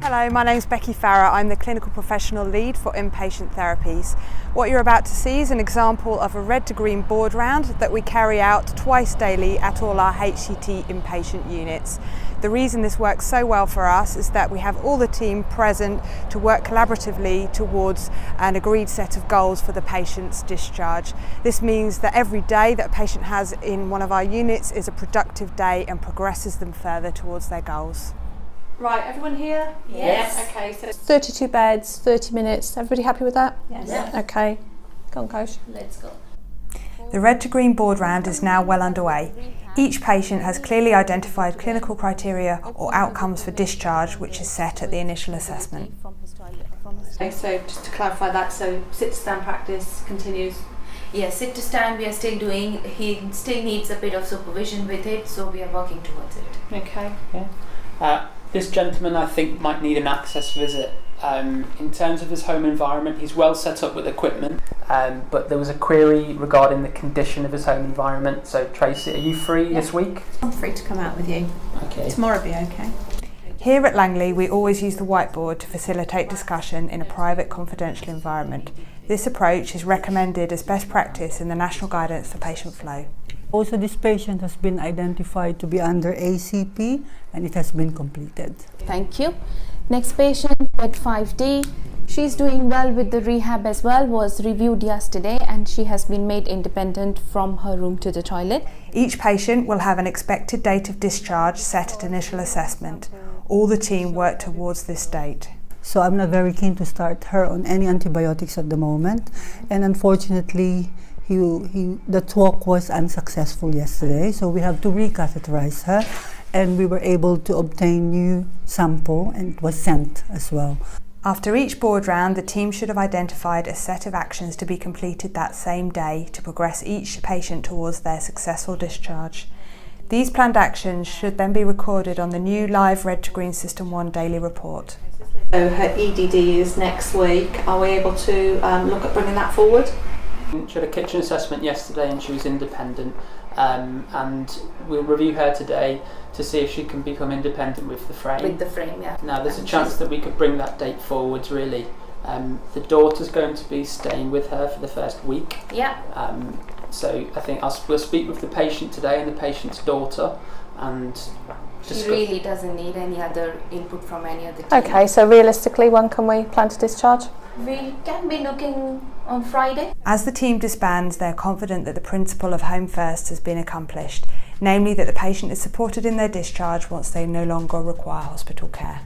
Hello, my name's Becky Farrer. I'm the Clinical Professional Lead for Inpatient Therapies. What you're about to see is an example of a red to green board round that we carry out twice daily at all our HCT inpatient units. The reason this works so well for us is that we have all the team present to work collaboratively towards an agreed set of goals for the patient's discharge. This means that every day that a patient has in one of our units is a productive day and progresses them further towards their goals. Right, everyone here? Yes. Okay, so 32 beds, 30 minutes. Everybody happy with that? Yes. Okay. Go on, coach. Let's go. The red to green board round is now well underway. Each patient has clearly identified clinical criteria or outcomes for discharge, which is set at the initial assessment. Okay, so just to clarify that, so sit to stand practice continues. Yes, sit to stand we are still doing. He still needs a bit of supervision with it, so we are working towards it. Okay. This gentleman, I think, might need an access visit. In terms of his home environment, he's well set up with equipment, but there was a query regarding the condition of his home environment. So Tracy, are you free this week? I'm free to come out with you. Okay. Tomorrow be okay. Here at Langley, we always use the whiteboard to facilitate discussion in a private, confidential environment. This approach is recommended as best practice in the National Guidance for Patient Flow. Also, this patient has been identified to be under ACP and it has been completed. Thank you. Next patient, bed 5D. She's doing well with the rehab as well, was reviewed yesterday and she has been made independent from her room to the toilet. Each patient will have an expected date of discharge set at initial assessment. All the team work towards this date. So I'm not very keen to start her on any antibiotics at the moment, and unfortunately the talk was unsuccessful yesterday, so we have to recatheterize her, and we were able to obtain new sample and it was sent as well. After each board round, the team should have identified a set of actions to be completed that same day to progress each patient towards their successful discharge. These planned actions should then be recorded on the new live Red to Green System 1 daily report. So her EDD is next week. Are we able to look at bringing that forward? She had a kitchen assessment yesterday and she was independent, and we'll review her today to see if she can become independent with the frame. With the frame, yeah. Now there's a chance that we could bring that date forwards really. The daughter's going to be staying with her for the first week. Yeah. So I think we'll speak with the patient today and the patient's daughter and She really doesn't need any other input from any other team. Okay, so realistically, when can we plan to discharge? We can be looking on Friday. As the team disbands, they're confident that the principle of Home First has been accomplished, namely that the patient is supported in their discharge once they no longer require hospital care.